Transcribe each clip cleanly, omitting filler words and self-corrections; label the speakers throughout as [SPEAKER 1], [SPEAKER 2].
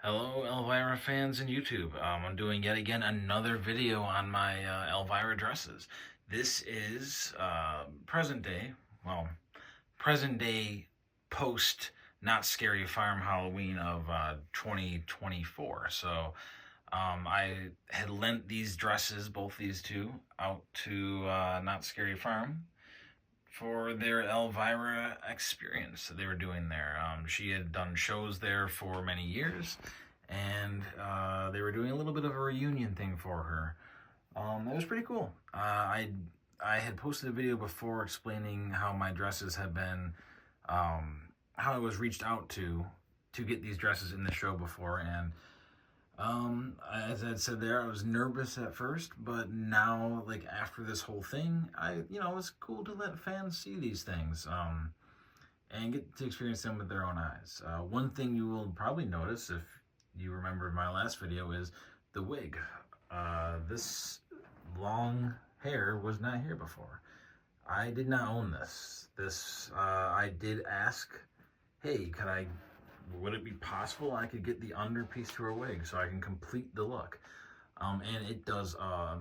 [SPEAKER 1] Hello, Elvira fans and YouTube. I'm doing yet again another video on my Elvira dresses. This is present day, well, present day post Not Scary Farm Halloween of 2024. So I had lent these dresses, both these two, out to Not Scary Farm for their Elvira XXperience that they were doing there. She had done shows there for many years, and they were doing a little bit of a reunion thing for her. It was pretty cool. I had posted a video before explaining how my dresses had been, how I was reached out to get these dresses in the show before, and as I said there, I was nervous at first, but now, like, after this whole thing, it's cool to let fans see these things, and get to experience them with their own eyes. One thing you will probably notice, if you remember my last video, is the wig. This long hair was not here before. I did not own this. I did ask, hey, would it be possible I could get the underpiece to her wig so I can complete the look? And it does a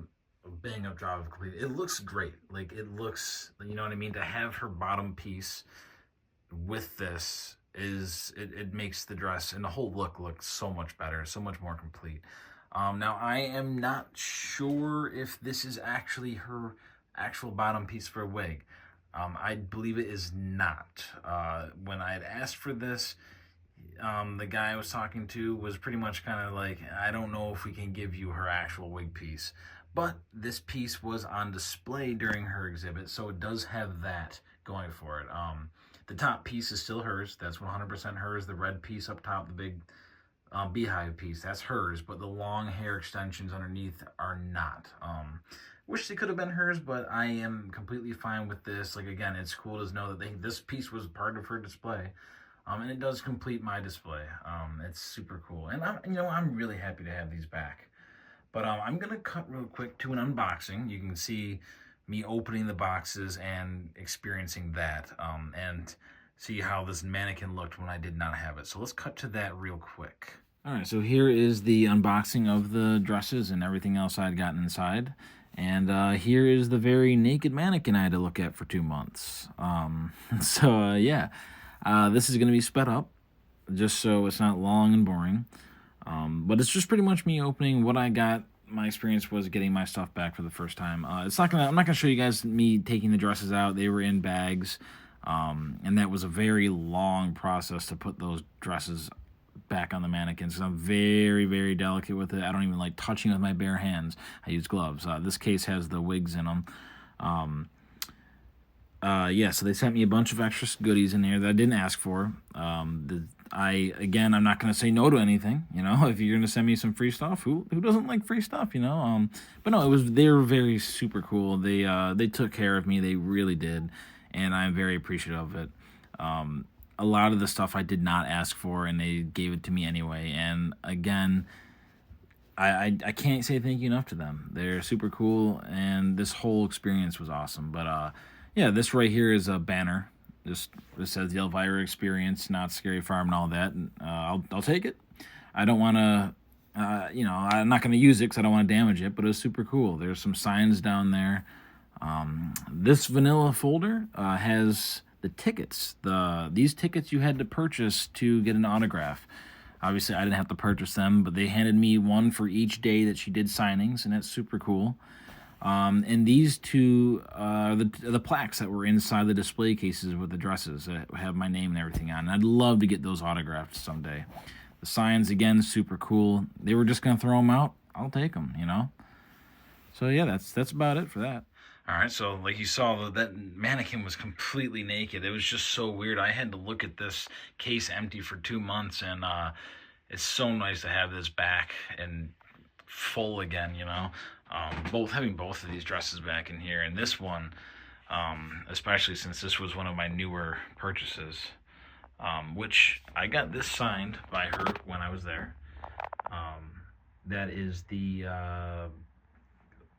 [SPEAKER 1] bang up job of completing. It looks great. Like, it looks, you know what I mean? To have her bottom piece with this it makes the dress and the whole look so much better, so much more complete. Now, I am not sure if this is actually her actual bottom piece for a wig. I believe it is not. When I had asked for this, the guy I was talking to was pretty much kind of like, I don't know if we can give you her actual wig piece. But this piece was on display during her exhibit, so it does have that going for it. The top piece is still hers. That's 100% hers. The red piece up top, the big beehive piece, that's hers. But the long hair extensions underneath are not. Wish they could have been hers, but I am completely fine with this. Like, again, it's cool to know that this piece was part of her display. And it does complete my display. It's super cool. And I'm really happy to have these back. But I'm going to cut real quick to an unboxing. You can see me opening the boxes and experiencing that, and see how this mannequin looked when I did not have it. So let's cut to that real quick. All right, so here is the unboxing of the dresses and everything else I'd gotten inside. And here is the very naked mannequin I had to look at for 2 months. Yeah. This is going to be sped up, just so it's not long and boring. But it's just pretty much me opening what I got. My experience was getting my stuff back for the first time. I'm not gonna show you guys me taking the dresses out. They were in bags, and that was a very long process to put those dresses back on the mannequins. Because I'm very, very delicate with it. I don't even like touching with my bare hands. I use gloves. This case has the wigs in them. So they sent me a bunch of extra goodies in there that I didn't ask for. I'm not going to say no to anything, if you're going to send me some free stuff, who doesn't like free stuff, but no, they were very super cool. They took care of me. They really did. And I'm very appreciative of it. A lot of the stuff I did not ask for, and they gave it to me anyway. And again, I can't say thank you enough to them. They're super cool, and this whole experience was awesome. But yeah, this right here is a banner. This says the Elvira XXperience, Not Scary Farm, and all that. And, I'll take it. I don't want to, I'm not going to use it because I don't want to damage it, but it was super cool. There's some signs down there. This vanilla folder has the tickets. These tickets you had to purchase to get an autograph. Obviously, I didn't have to purchase them, but they handed me one for each day that she did signings, and that's super cool. And these two are the plaques that were inside the display cases with the dresses that have my name and everything on. And I'd love to get those autographed someday. The signs, again, super cool. They were just going to throw them out. I'll take them, So yeah, that's about it for that. All right, so like you saw, that mannequin was completely naked. It was just so weird. I had to look at this case empty for 2 months, and it's so nice to have this back and full again, having both of these dresses back in here, and this one, especially since this was one of my newer purchases, which I got this signed by her when I was there. That is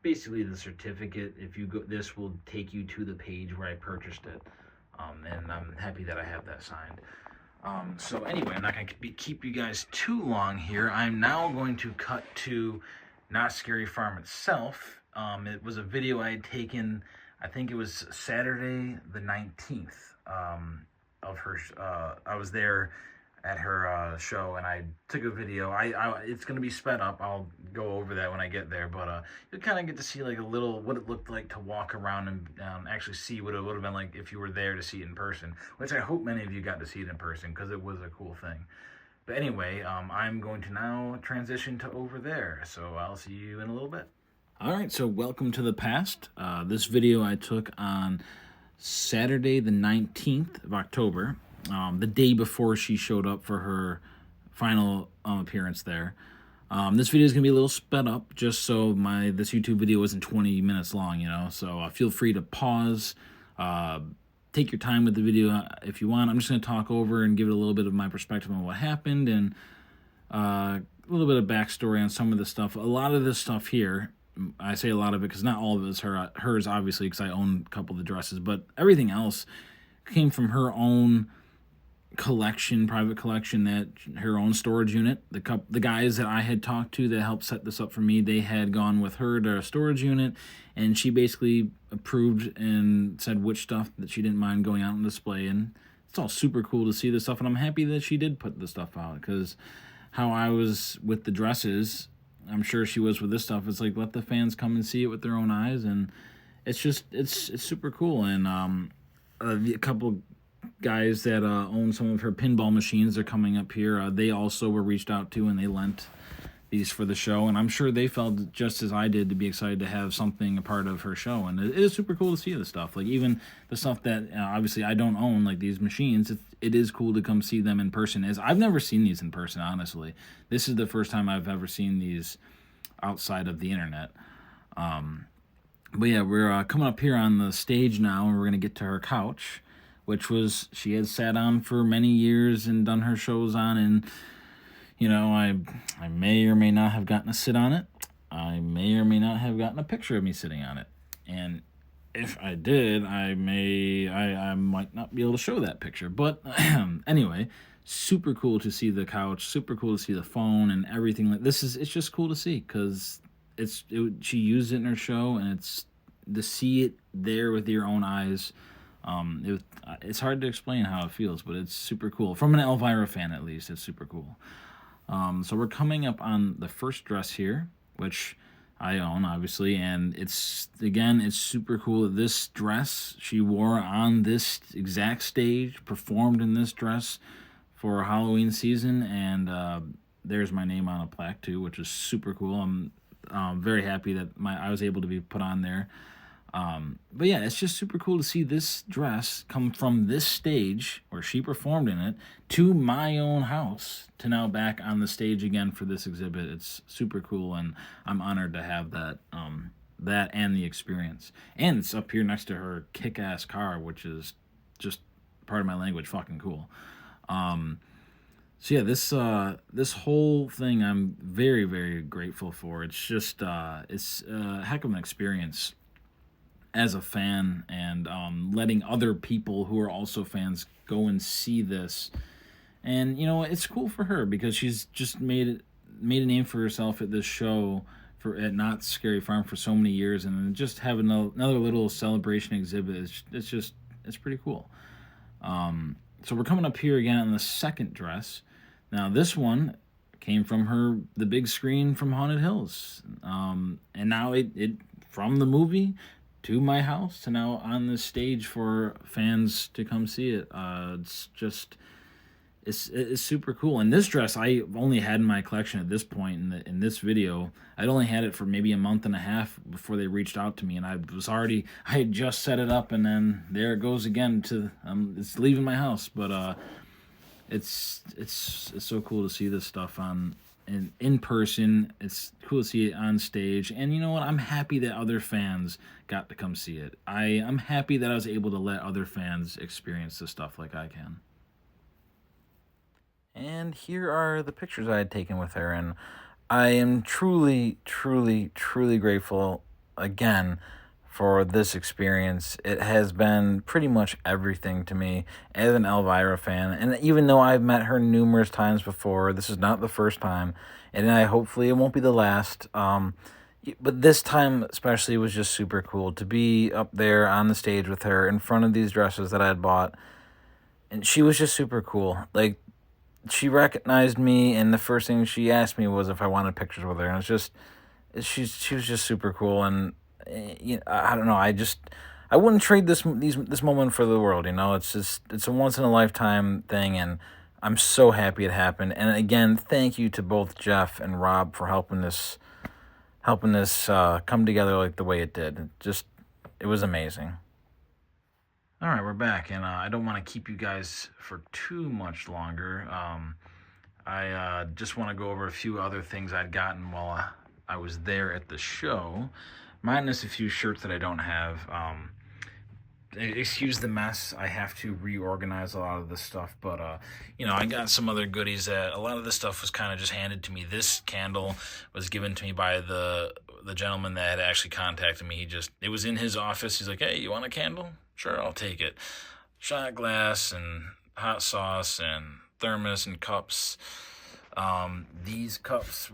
[SPEAKER 1] basically the certificate. If you go, this will take you to the page where I purchased it, and I'm happy that I have that signed. So anyway, I'm not going to keep you guys too long here. I'm now going to cut to Knott Scary Farm itself. It was a video I had taken, I think it was Saturday the 19th, of her. I was there at her show, and I took a video. It's gonna be sped up. I'll go over that when I get there, but you kind of get to see like a little what it looked like to walk around and actually see what it would have been like if you were there to see it in person. Which I hope many of you got to see it in person because it was a cool thing. But anyway, I'm going to now transition to over there. So I'll see you in a little bit. All right, so welcome to the past. This video I took on Saturday the 19th of October, the day before she showed up for her final appearance there. This video is going to be a little sped up just so this YouTube video isn't 20 minutes long, so feel free to pause, take your time with the video if you want. I'm just going to talk over and give it a little bit of my perspective on what happened and a little bit of backstory on some of the stuff. A lot of this stuff here, I say a lot of it because not all of it is hers, obviously, because I own a couple of the dresses, but everything else came from her own collection, private collection, that her own storage unit. The guys that I had talked to that helped set this up for me, they had gone with her to a storage unit, and she basically approved and said which stuff that she didn't mind going out on display, and it's all super cool to see this stuff, and I'm happy that she did put this stuff out, because how I was with the dresses, I'm sure she was with this stuff. It's like, let the fans come and see it with their own eyes, and it's super cool. And a couple guys that own some of her pinball machines are coming up here. They also were reached out to, and they lent these for the show, and I'm sure they felt just as I did to be excited to have something a part of her show. And it is super cool to see this stuff, like even the stuff that obviously I don't own, like these machines. It is cool to come see them in person, as I've never seen these in person, honestly. This is the first time I've ever seen these outside of the internet. But yeah, we're coming up here on the stage now, and we're going to get to her couch, which was she had sat on for many years and done her shows on, and I may or may not have gotten to sit on it. I may or may not have gotten a picture of me sitting on it. And if I did, I might not be able to show that picture. But anyway, super cool to see the couch, super cool to see the phone and everything. It's just cool to see, because she used it in her show, and it's to see it there with your own eyes. It's hard to explain how it feels, but it's super cool. From an Elvira fan, at least, it's super cool. So we're coming up on the first dress here, which I own, obviously, and it's super cool that this dress she wore on this exact stage, performed in this dress for Halloween season, and there's my name on a plaque too, which is super cool. I'm very happy that I was able to be put on there. But yeah, it's just super cool to see this dress come from this stage where she performed in it to my own house to now back on the stage again for this exhibit. It's super cool, and I'm honored to have that and the experience. And it's up here next to her kick-ass car, which is just, part of my language, fucking cool. So yeah, this whole thing I'm very, very grateful for. It's just it's a heck of an experience as a fan, and letting other people who are also fans go and see this. And it's cool for her, because she's just made a name for herself at this show at Knott Scary Farm for so many years, and just having another little celebration exhibit, it's pretty cool. So we're coming up here again on the second dress. Now this one came from the big screen from Haunted Hills, and now it from the movie to my house to now on the stage for fans to come see it. It's super cool. And this dress I only had in my collection at this point in this video. I'd only had it for maybe a month and a half before they reached out to me, and I had just set it up, and then there it goes again it's leaving my house. But it's so cool to see this stuff in person. It's cool to see it on stage, and you know what? I'm happy that other fans got to come see it. I'm happy that I was able to let other fans experience this stuff like I can. And here are the pictures I had taken with her, and I am truly, truly, truly grateful again for this experience. It has been pretty much everything to me as an Elvira fan. And even though I've met her numerous times before, this is not the first time, and hopefully it won't be the last. But this time especially was just super cool to be up there on the stage with her in front of these dresses that I had bought. And she was just super cool. Like, she recognized me, and the first thing she asked me was if I wanted pictures with her. And she was just super cool. And I don't know. I wouldn't trade this moment for the world. It's a once in a lifetime thing, and I'm so happy it happened. And again, thank you to both Jeff and Rob for helping this come together like the way it did. It was amazing. All right, we're back, and I don't want to keep you guys for too much longer. I just want to go over a few other things I'd gotten while I was there at the show, minus a few shirts that I don't have. Excuse the mess. I have to reorganize a lot of this stuff, but I got some other goodies that a lot of this stuff was kind of just handed to me. This candle was given to me by the gentleman that had actually contacted me. It was in his office. He's like, "Hey, you want a candle? Sure, I'll take it." Shot glass and hot sauce and thermos and cups. These cups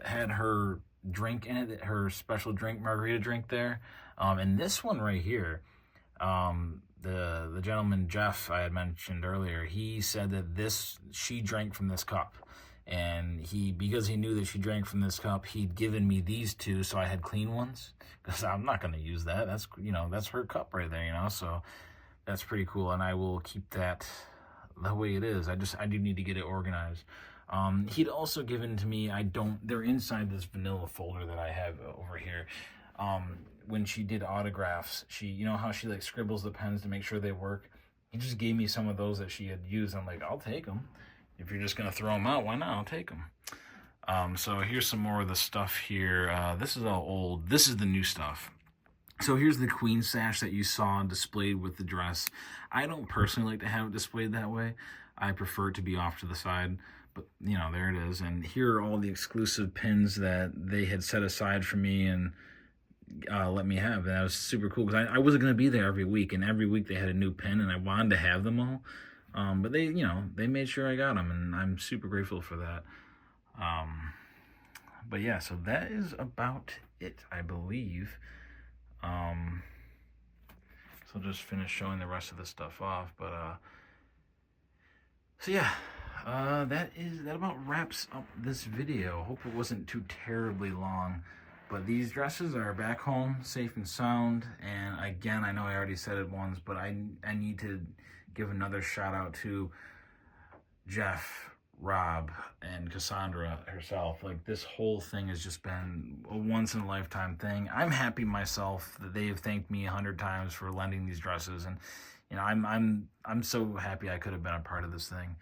[SPEAKER 1] had her drink in it, her special drink, margarita drink there. And this one right here, the gentleman Jeff I had mentioned earlier, he said that she drank from this cup, and because he knew that she drank from this cup, he'd given me these two, so I had clean ones, because I'm not going to use that. That's her cup right there, so that's pretty cool, and I will keep that the way it is. I do need to get it organized. He'd also given to me, they're inside this vanilla folder that I have over here. When she did autographs, how she like scribbles the pens to make sure they work. He just gave me some of those that she had used. I'm like, I'll take them. If you're just gonna throw them out, why not? I'll take them. So here's some more of the stuff here. This is all old. This is the new stuff. So here's the queen sash that you saw displayed with the dress. I don't personally like to have it displayed that way. I prefer it to be off to the side. But, there it is. And here are all the exclusive pins that they had set aside for me and let me have. And that was super cool, because I wasn't going to be there every week. And every week they had a new pin, and I wanted to have them all. But they made sure I got them, and I'm super grateful for that. But yeah, so that is about it, I believe. So I'll just finish showing the rest of the stuff off. But, so yeah. That about wraps up this video. Hope it wasn't too terribly long, but these dresses are back home, safe and sound. And again, I know I already said it once, but I need to give another shout out to Jeff, Rob, and Cassandra herself. Like, this whole thing has just been a once in a lifetime thing. I'm happy myself that they've thanked me 100 times for lending these dresses, and I'm so happy I could have been a part of this thing.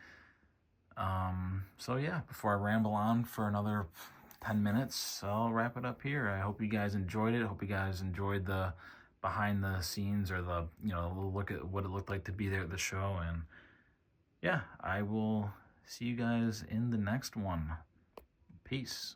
[SPEAKER 1] So yeah, before I ramble on for another 10 minutes, I'll wrap it up here. I hope you guys enjoyed it. I hope you guys enjoyed the behind the scenes, or the look at what it looked like to be there at the show. And yeah, I will see you guys in the next one. Peace.